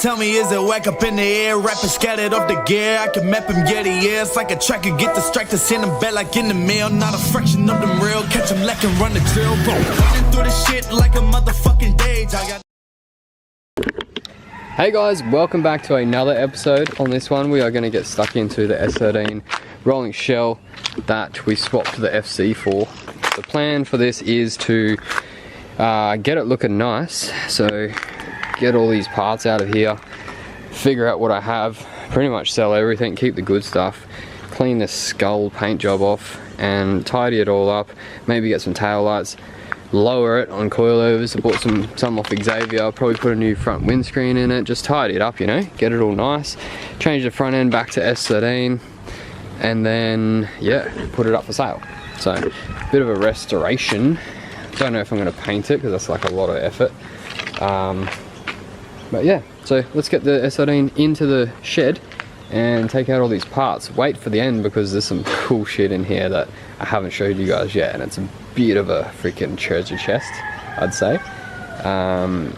Tell me, is it whack up in the air? Rapping scattered off the gear. I can map him, yeah, he is like a tracker. Get distracted, send him back like in the mail. Not a fraction of them real. Catch him lacking, run the drill. Running through the shit like a motherfucking dage. Hey guys, welcome back to another episode. On this one we are going to get stuck into the S13 rolling shell that we swapped the FC for. The plan for this is to get it looking nice, so get all these parts out of here, figure out what I have, pretty much sell everything, keep the good stuff, clean this skull paint job off and tidy it all up, maybe get some tail lights, lower it on coilovers. I bought some off Xavier. I'll probably put a new front windscreen in it, just tidy it up, you know, get it all nice, change the front end back to S13 and then yeah, put it up for sale. So a bit of a restoration. Don't know if I'm going to paint it because that's like a lot of effort, but yeah, so let's get the S13 into the shed and take out all these parts. Wait for the end because there's some cool shit in here that I haven't showed you guys yet, and it's a bit of a freaking treasure chest, I'd say.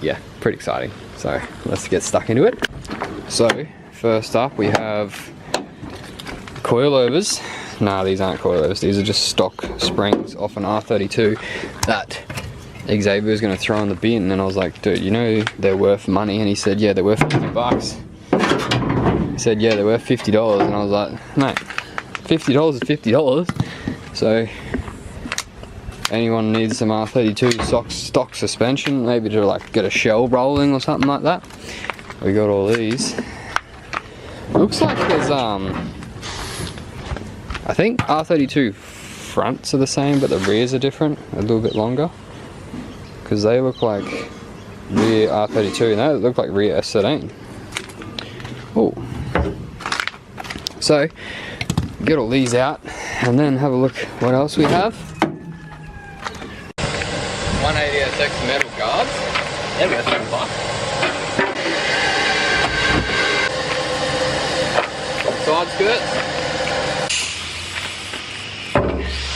Yeah, pretty exciting. So let's get stuck into it. So first up we have coilovers. Nah, these aren't coilovers, these are just stock springs off an R32 that Xavier was going to throw in the bin, and I was like, dude, you know they're worth money? And he said, yeah, they're worth 50 bucks. He said, yeah, they're worth $50, and I was like, mate, $50 is $50. So anyone needs some R32 stock suspension, maybe to like get a shell rolling or something like that, we got all these. Looks like there's I think R32 fronts are the same, but the rears are different, a little bit longer, because they look like rear R32 and they look like rear S13. Oh, so get all these out and then have a look what else we have. 180SX metal guards. They're worth $10. Side skirts.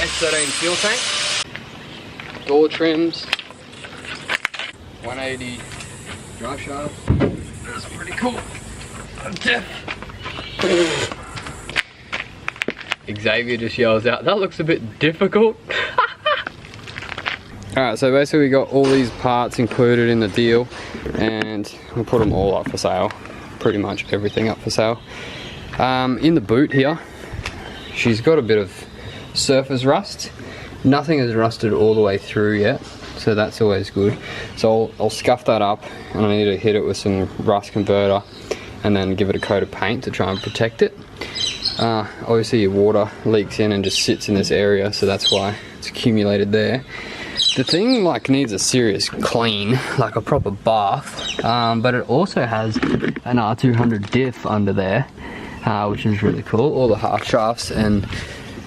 S13 fuel tank. Door trims. 180 drive shaft. That's pretty cool. Xavier just yells out, that looks a bit difficult. Alright, so basically we got all these parts included in the deal and we'll put them all up for sale. Pretty much everything up for sale. In the boot here, she's got a bit of surface rust. Nothing has rusted all the way through yet, so that's always good. So I'll scuff that up and I need to hit it with some rust converter and then give it a coat of paint to try and protect it. Obviously your water leaks in and just sits in this area, so that's why it's accumulated there. The thing like needs a serious clean, like a proper bath, but it also has an R200 diff under there, which is really cool. All the half shafts and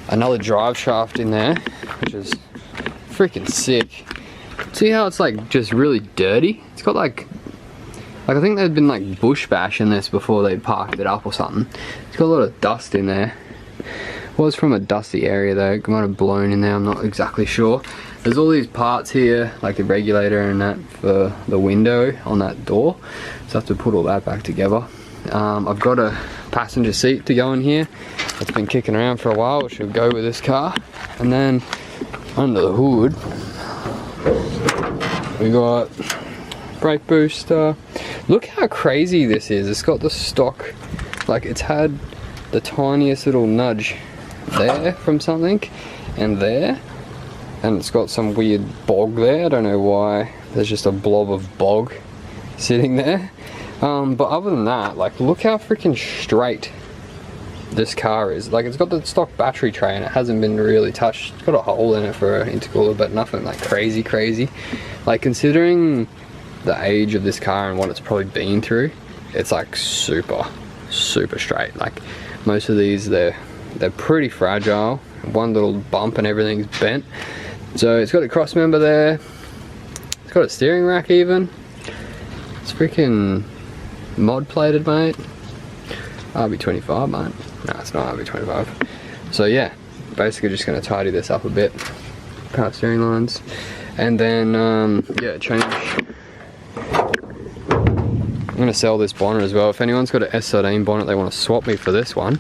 another drive shaft in there, which is freaking sick. See how it's like just really dirty? It's got like I think there'd been like bush bash in this before they parked it up or something. It's got a lot of dust in there. Was from a dusty area though, it might have blown in there, I'm not exactly sure. There's all these parts here, like the regulator and that for the window on that door, so I have to put all that back together. I've got a passenger seat to go in here. It's been kicking around for a while, which will go with this car. And then under the hood, we got brake booster. Look how crazy this is. It's got the stock, like it's had the tiniest little nudge there from something and there, and it's got some weird bog there. I don't know why there's just a blob of bog sitting there, but other than that, like look how freaking straight this car is. Like it's got the stock battery tray and it hasn't been really touched. It's got a hole in it for an intercooler, but nothing like crazy. Like considering the age of this car and what it's probably been through, it's like super straight. Like most of these, they're pretty fragile. One little bump and everything's bent. So it's got a cross member there. It's got a steering rack even. It's freaking mod plated, mate. RB25, mate. No, it's not RB25. So yeah, basically just going to tidy this up a bit. Power steering lines. And then, yeah, change I'm gonna sell this bonnet as well. If anyone's got an S13 bonnet they want to swap me for this one,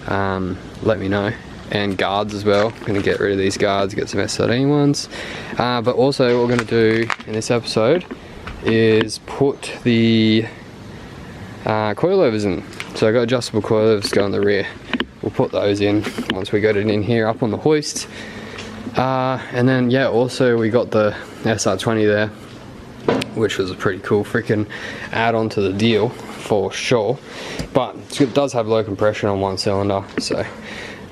let me know. And guards as well. I'm gonna get rid of these guards, get some S13 ones. But also what we're gonna do in this episode is put the coilovers in. So I got adjustable coilovers go in the rear. We'll put those in once we got it in here up on the hoist. And then yeah, also we got the SR20 there, which was a pretty cool freaking add-on to the deal for sure. But it does have low compression on one cylinder, so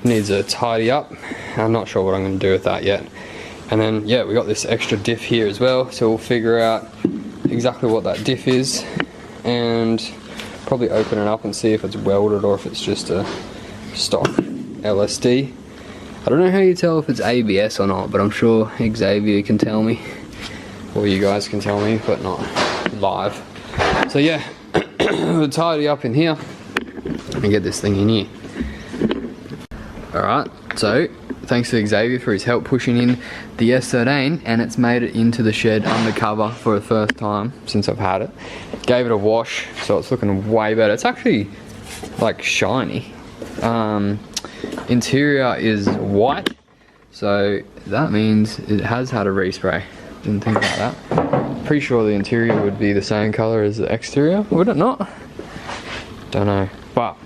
needs a tidy up. I'm not sure what I'm going to do with that yet. And then yeah, we got this extra diff here as well, so we'll figure out exactly what that diff is and probably open it up and see if it's welded or if it's just a stock LSD. I don't know how you tell if it's ABS or not, but I'm sure Xavier can tell me, or you guys can tell me, but not live. So yeah, we'll tidy up in here and get this thing in here. Alright, so thanks to Xavier for his help pushing in the S13, and it's made it into the shed undercover for the first time since I've had it. Gave it a wash, so it's looking way better. It's actually like shiny. Interior is white, so that means it has had a respray. Didn't think about that. Pretty sure the interior would be the same color as the exterior, would it not? Don't know, but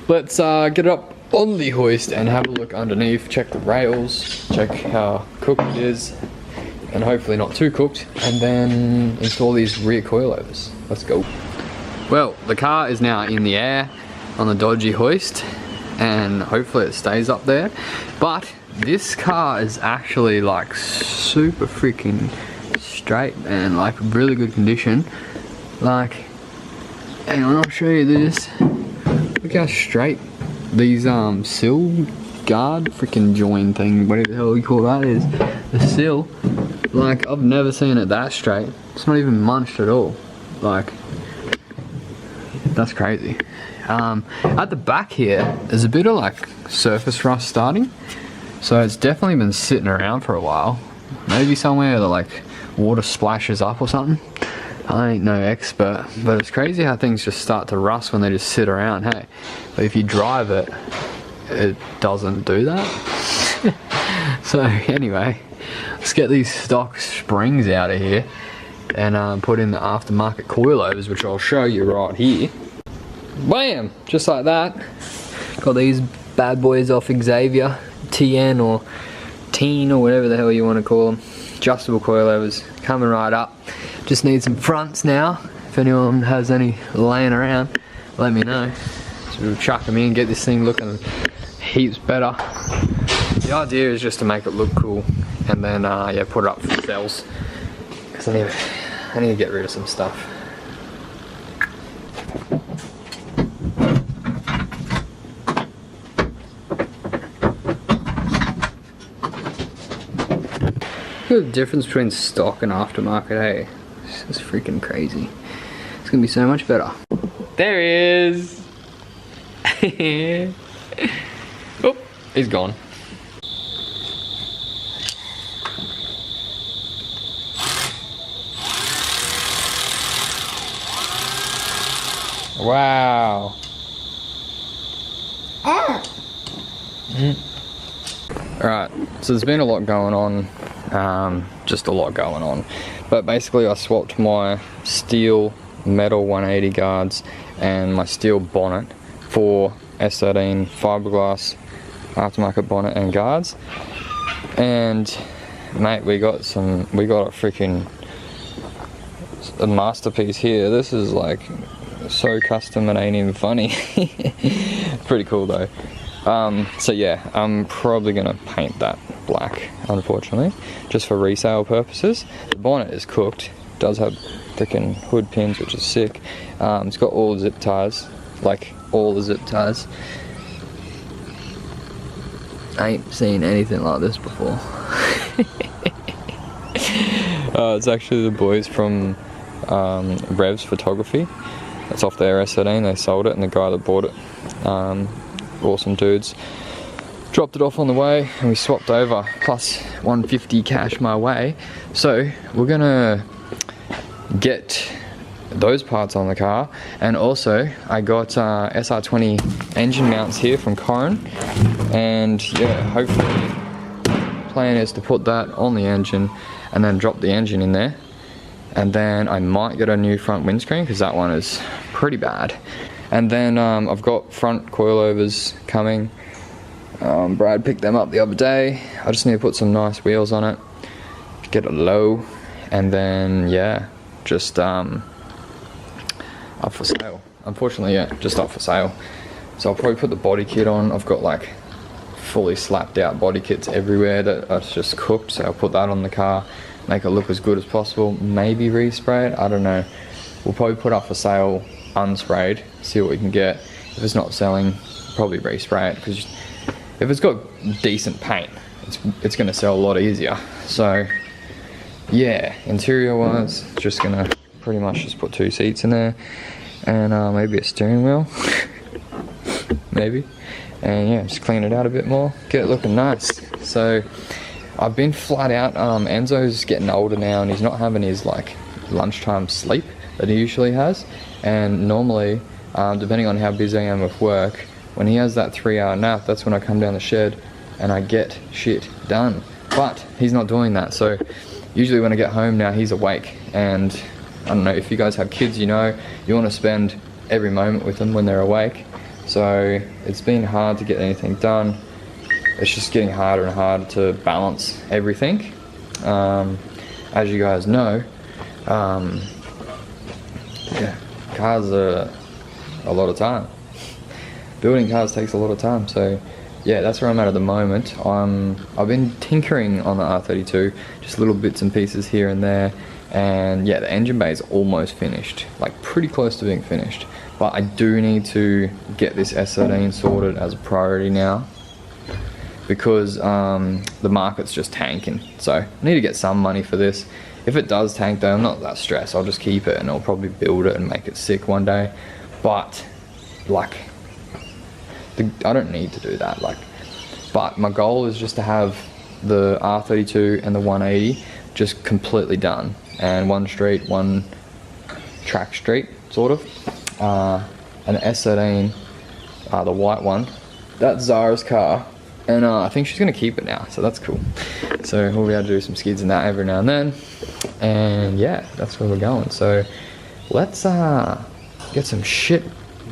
let's get it up on the hoist and have a look underneath, check the rails, check how cooked it is, and hopefully not too cooked, and then install these rear coilovers. Let's go. Well, the car is now in the air on the dodgy hoist, and hopefully it stays up there. But this car is actually like super freaking straight, man, like really good condition. Like, hang on, I'll show you this. Look how straight these sill guard freaking join thing, whatever the hell you call that is, the sill. Like, I've never seen it that straight. It's not even munched at all. Like, that's crazy. At the back here, there's a bit of like surface rust starting, so it's definitely been sitting around for a while. Maybe somewhere that like water splashes up or something. I ain't no expert, but it's crazy how things just start to rust when they just sit around, hey? But if you drive it, it doesn't do that. So anyway, let's get these stock springs out of here and put in the aftermarket coilovers, which I'll show you right here. Bam! Just like that. Got these bad boys off Xavier, TN or Teen or whatever the hell you want to call them. Adjustable coilovers coming right up. Just need some fronts now. If anyone has any laying around, let me know. So we'll chuck them in, get this thing looking heaps better. The idea is just to make it look cool, and then yeah, put it up for sales. Because I need to get rid of some stuff. Look at the difference between stock and aftermarket, hey? This is freaking crazy. It's gonna be so much better. There he is! Oh, he's gone. Wow. Alright, so there's been a lot going on, just a lot going on. But basically I swapped my steel metal 180 guards and my steel bonnet for S13 fiberglass aftermarket bonnet and guards. And mate, we got a freaking masterpiece here. This is like so custom it ain't even funny. Pretty cool though. So yeah, I'm probably gonna paint that black, unfortunately, just for resale purposes. The bonnet is cooked, does have freaking hood pins, which is sick. It's got all the zip ties, like all the zip ties. I ain't seen anything like this before. It's actually the boys from Revs Photography. It's off their S13, they sold it, and the guy that bought it, awesome dudes, dropped it off on the way and we swapped over, plus 150 cash my way. So we're gonna get those parts on the car. And also I got SR20 engine mounts here from Corin, and yeah, hopefully plan is to put that on the engine and then drop the engine in there. And then I might get a new front windscreen because that one is pretty bad. And then I've got front coilovers coming. Brad picked them up the other day. I just need to put some nice wheels on it, get it low, and then yeah, just up for sale. Unfortunately, yeah, just up for sale. So I'll probably put the body kit on. I've got like fully slapped out body kits everywhere that are just cooked, so I'll put that on the car, make it look as good as possible. Maybe respray it, I don't know. We'll probably put up for sale unsprayed, see what we can get. If it's not selling, probably respray it, because if it's got decent paint, it's going to sell a lot easier. So yeah, interior wise, just going to pretty much just put 2 seats in there, and maybe a steering wheel, maybe. And yeah, just clean it out a bit more, get it looking nice. So I've been flat out. Enzo's getting older now, and he's not having his like lunchtime sleep that he usually has. And normally, depending on how busy I am with work, when he has that 3-hour nap, that's when I come down the shed and I get shit done. But he's not doing that, so usually when I get home now, he's awake. And I don't know, if you guys have kids, you know, you want to spend every moment with them when they're awake. So it's been hard to get anything done. It's just getting harder and harder to balance everything. As you guys know, yeah, cars are a lot of time. Building cars takes a lot of time, so yeah, that's where I'm at the moment. I've been tinkering on the R32, just little bits and pieces here and there, and yeah, the engine bay is almost finished, like pretty close to being finished. But I do need to get this S13 sorted as a priority now, because the market's just tanking. So I need to get some money for this. If it does tank though, I'm not that stressed. I'll just keep it and I'll probably build it and make it sick one day. But like, I don't need to do that. Like, but my goal is just to have the R32 and the 180 just completely done, and one street, one track street, sort of. An S13, the white one, that's Zara's car, and I think she's gonna keep it now, so that's cool. So we'll be able to do some skids in that every now and then, and yeah, that's where we're going. So let's get some shit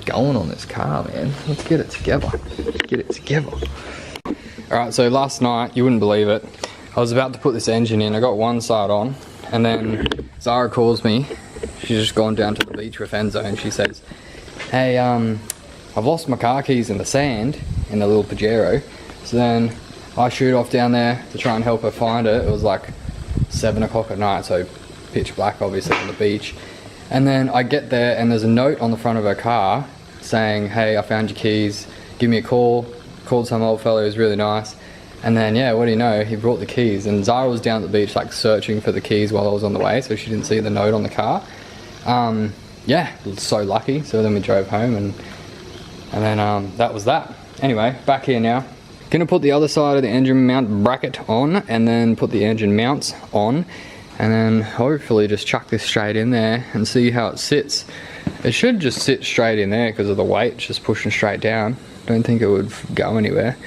going on this car, man. Let's get it together. Get it together. Alright, so last night, you wouldn't believe it, I was about to put this engine in. I got one side on, and then Zara calls me. She's just gone down to the beach with Enzo, and she says, hey, I've lost my car keys in the sand, in the little Pajero. So then I shoot off down there to try and help her find it. It was like 7 o'clock at night, so pitch black obviously on the beach. And then I get there and there's a note on the front of her car saying, hey, I found your keys, give me a call. Called some old fellow who's really nice. And then yeah, what do you know, he brought the keys, and Zara was down at the beach like searching for the keys while I was on the way, so she didn't see the note on the car. Yeah, so lucky. So then we drove home, and then that was that. Anyway, back here now. Gonna put the other side of the engine mount bracket on, and then put the engine mounts on, and then hopefully just chuck this straight in there and see how it sits. It should just sit straight in there because of the weight, just pushing straight down. Don't think it would go anywhere.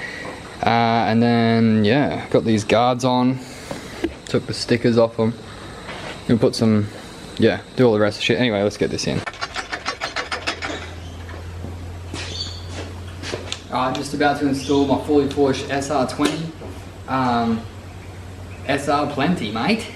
And then yeah, got these guards on, took the stickers off them. Gonna put some, yeah, do all the rest of the shit. Anyway, let's get this in. Alright, just about to install my fully polished SR20. SR plenty, mate.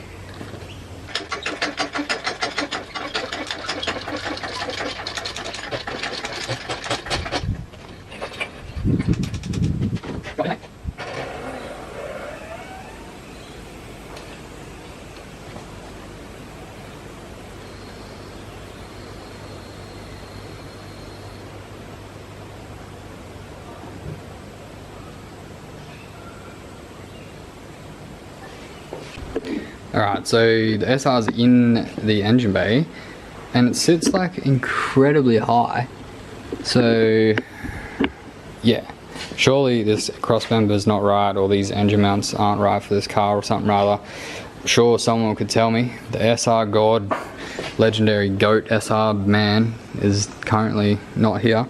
Alright, so the SR's in the engine bay and it sits like incredibly high. So yeah, surely this cross member's not right, or these engine mounts aren't right for this car or something rather. I'm sure someone could tell me. The SR god legendary GOAT SR man is currently not here.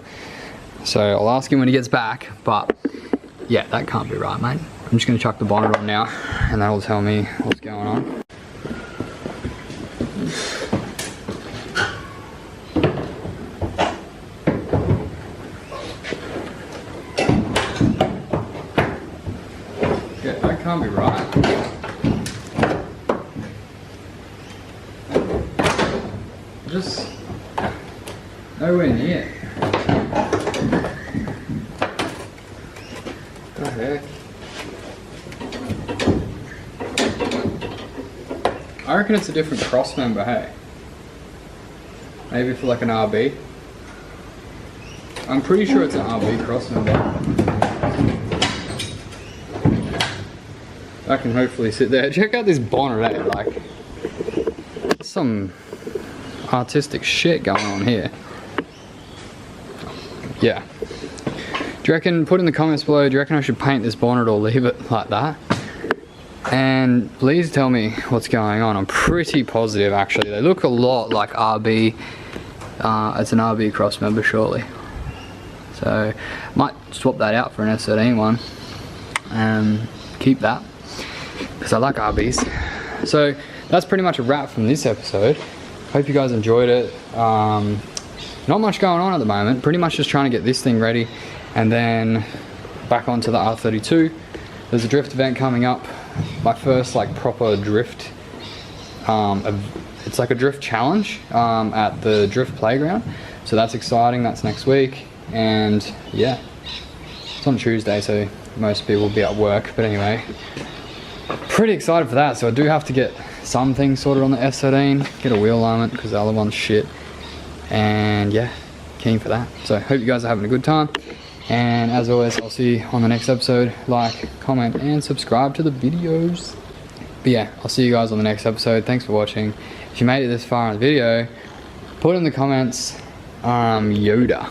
So I'll ask him when he gets back, but yeah, that can't be right, mate. I'm just gonna chuck the bonnet on now and that'll tell me what's going on. Yeah, that can't be right. Just nowhere near. What the heck? I reckon it's a different cross member, hey? Maybe for like an RB. I'm pretty sure it's an RB cross member. I can hopefully sit there. Check out this bonnet, eh? Like, some artistic shit going on here. Yeah. Do you reckon, put in the comments below, do you reckon I should paint this bonnet or leave it like that? And please tell me what's going on. I'm pretty positive actually. They look a lot like RB. It's an RB cross member surely. So might swap that out for an S13 one and keep that because I like RBs. So that's pretty much a wrap from this episode. Hope you guys enjoyed it. Not much going on at the moment. Pretty much just trying to get this thing ready and then back onto the R32. There's a drift event coming up. My first like proper drift, it's like a drift challenge at the drift playground. So that's exciting, that's next week. And yeah, it's on Tuesday, so most people will be at work. But anyway, pretty excited for that. So I do have to get some things sorted on the S13, get a wheel alignment because the other one's shit. And yeah, keen for that. So hope you guys are having a good time. And as always, I'll see you on the next episode. Like, comment, and subscribe to the videos. But yeah, I'll see you guys on the next episode. Thanks for watching. If you made it this far in the video, put in the comments, Yoda.